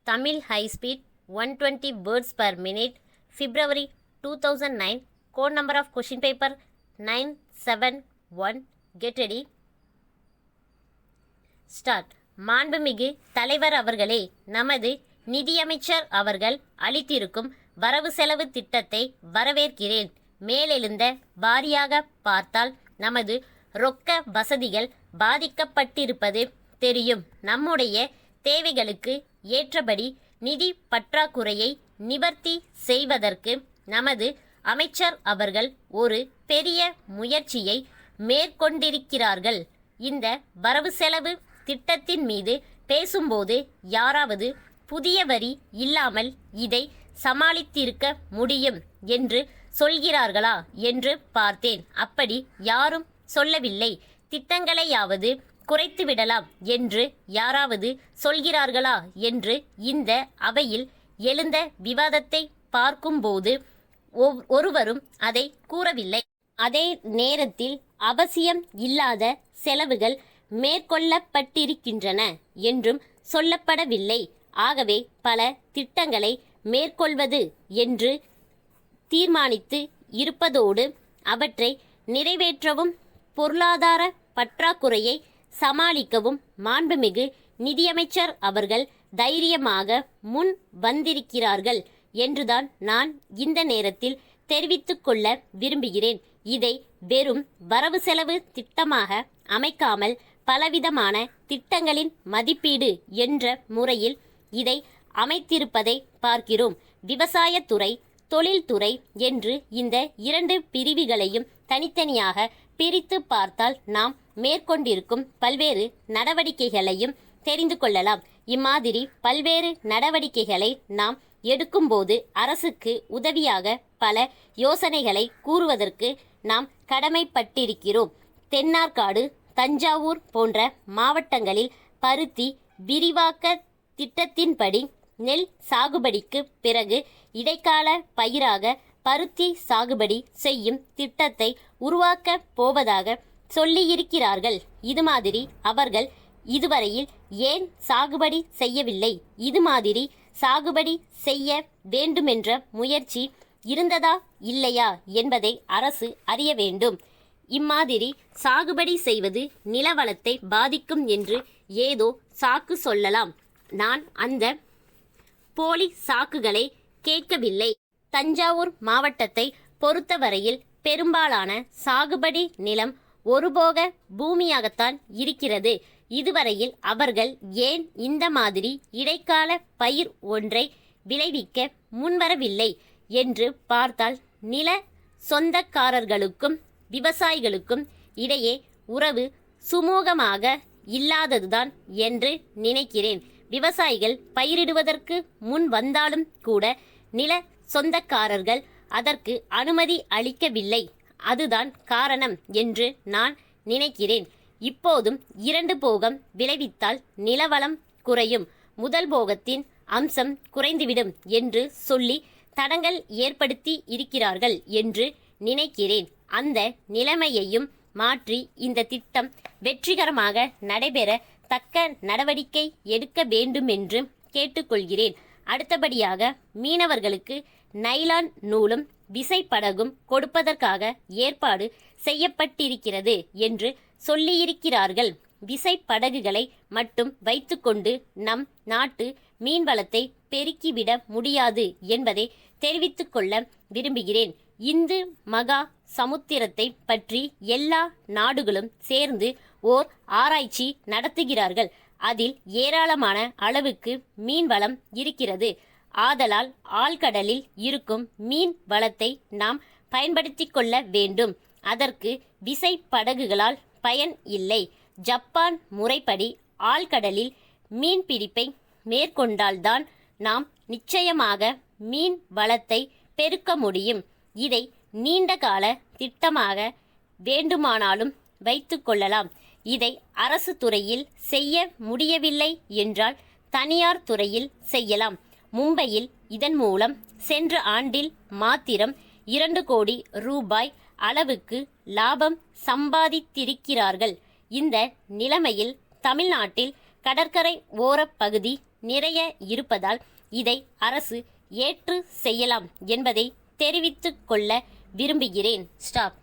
Tamil High Speed 120 words per minute, February 2009, code number of question paper 971. Get ready. Start. மாண்புமிகு தலைவர் அவர்களே, நமது நிதியமைச்சர் அவர்கள் அளித்திருக்கும் வரவு செலவு திட்டத்தை வரவேற்கிறேன். மேலெழுந்த வாரியாக பார்த்தால் நமது ரொக்க வசதிகள் பாதிக்கப்பட்டிருப்பது தெரியும். நம்முடைய தேவைகளுக்கு ஏற்றபடி நிதி பற்றாக்குறையை நிவர்த்தி செய்வதற்கு நமது அமைச்சர் அவர்கள் ஒரு பெரிய முயற்சியை மேற்கொண்டிருக்கிறார்கள். இந்த வரவு செலவு திட்டத்தின் மீது பேசும்போது யாராவது புதிய வரி இல்லாமல் இதை சமாளித்திருக்க முடியும் என்று சொல்கிறார்களா என்று பார்த்தேன். அப்படி யாரும் சொல்லவில்லை. திட்டங்களையாவது குறைத்துவிடலாம் என்று யாராவது சொல்கிறார்களா என்று இந்த அவையில் எழுந்த விவாதத்தை பார்க்கும்போது ஒருவரும் அதை கூறவில்லை. அதே நேரத்தில் அவசியம் இல்லாத செலவுகள் மேற்கொள்ளப்பட்டிருக்கின்றன என்றும் சொல்லப்படவில்லை. ஆகவே பல திட்டங்களை மேற்கொள்வது என்று தீர்மானித்து இருப்பதோடு அவற்றை நிறைவேற்றவும் பொருளாதார பற்றாக்குறையை சமாளிக்கவும் மாண்புமிகு நிதியமைச்சர் அவர்கள் தைரியமாக முன் வந்திருக்கிறார்கள் என்றுதான் நான் இந்த நேரத்தில் தெரிவித்துக்கொள்ள விரும்புகிறேன். இதை வெறும் வரவு செலவு திட்டமாக அமைக்காமல் பலவிதமான திட்டங்களின் மதிப்பீடு என்ற முறையில் இதை அமைத்திருப்பதை பார்க்கிறோம். விவசாயத்துறை, தொழில்துறை என்று இந்த இரண்டு பிரிவுகளையும் தனித்தனியாக பிரித்து பார்த்தால் நாம் மேற்கொண்டிருக்கும் பல்வேறு நடவடிக்கைகளையும் தெரிந்து கொள்ளலாம். இம்மாதிரி பல்வேறு நடவடிக்கைகளை நாம் எடுக்கும்போது அரசுக்கு உதவியாக பல யோசனைகளை கூறுவதற்கு நாம் கடமைப்பட்டிருக்கிறோம். தென்னார்காடு, தஞ்சாவூர் போன்ற மாவட்டங்களில் பருத்தி விரிவாக்க திட்டத்தின்படி நெல் சாகுபடிக்கு பிறகு இடைக்கால பயிராக பருத்தி சாகுபடி செய்யும் திட்டத்தை உருவாக்க போவதாக சொல்லியிருக்கிறார்கள். இது மாதிரி அவர்கள் இதுவரையில் ஏன் சாகுபடி செய்யவில்லை? இது மாதிரி சாகுபடி செய்ய வேண்டுமென்ற முயற்சி இருந்ததா இல்லையா என்பதை அரசு அறிய வேண்டும். இம்மாதிரி சாகுபடி செய்வது நிலவளத்தை பாதிக்கும் என்று ஏதோ சாக்கு சொல்லலாம். நான் அந்த போலி சாக்குகளை கேட்கவில்லை. தஞ்சாவூர் மாவட்டத்தை பொறுத்தவரையில் பெரும்பாலான சாகுபடி நிலம் ஒருபோக பூமியாகத்தான் இருக்கிறது. இதுவரையில் அவர்கள் ஏன் இந்த மாதிரி இடைக்கால பயிர் ஒன்றை விளைவிக்க முன்வரவில்லை என்று பார்த்தால் நில சொந்தக்காரர்களுக்கும் விவசாயிகளுக்கும் இடையே உறவு சுமூகமாக இல்லாததுதான் என்று நினைக்கிறேன். விவசாயிகள் பயிரிடுவதற்கு முன் வந்தாலும் கூட நில சொந்தக்காரர்கள் அதற்கு அனுமதி அளிக்கவில்லை. அதுதான் காரணம் என்று நான் நினைக்கிறேன். இப்போதும் 2 போகம் விளைவித்தால் நிலவளம் குறையும், முதல் போகத்தின் அம்சம் குறைந்துவிடும் என்று சொல்லி தடங்கல் ஏற்படுத்தி இருக்கிறார்கள் என்று நினைக்கிறேன். அந்த நிலைமையையும் மாற்றி இந்த திட்டம் வெற்றிகரமாக நடைபெற தக்க நடவடிக்கை எடுக்க வேண்டுமென்று கேட்டுக்கொள்கிறேன். அடுத்தபடியாக மீனவர்களுக்கு நைலான் நூலும் விசைப்படகும் கொடுப்பதற்காக ஏற்பாடு செய்யப்பட்டிருக்கிறது என்று சொல்லியிருக்கிறார்கள். விசைப்படகுகளை மட்டும் வைத்துக்கொண்டு நம் நாட்டு மீன்வளத்தை பெருக்கிவிட முடியாது என்பதை தெரிவித்துக்கொள்ள விரும்புகிறேன். இந்து மகா சமுத்திரத்தை பற்றி எல்லா நாடுகளும் சேர்ந்து ஓர் ஆராய்ச்சி நடத்துகிறார்கள். அதில் ஏராளமான அளவுக்கு மீன் வளம் இருக்கிறது. ஆதலால் ஆழ்கடலில் இருக்கும் மீன் வளத்தை நாம் பயன்படுத்தி கொள்ள வேண்டும். அதற்கு விசை படகுகளால் பயன் இல்லை. ஜப்பான் முறைப்படி ஆழ்கடலில் மீன் பிடிப்பை மேற்கொண்டால்தான் நாம் நிச்சயமாக மீன் வளத்தை பெருக்க முடியும். இதை நீண்டகால திட்டமாக வேண்டுமானாலும் வைத்து கொள்ளலாம். இதை அரசு துறையில் செய்ய முடியவில்லை என்றால் தனியார் துறையில் செய்யலாம். மும்பையில் இதன் மூலம் சென்ற ஆண்டில் மாத்திரம் 2 கோடி ரூபாய் அளவுக்கு லாபம் சம்பாதித்திருக்கிறார்கள். இந்த நிலைமையில் தமிழ்நாட்டில் கடற்கரை ஓரப் பகுதி நிறைய இருப்பதால் இதை அரசு ஏற்று செய்யலாம் என்பதை தெரிவித்துக் கொள்ள விரும்புகிறேன். ஸ்டாப்.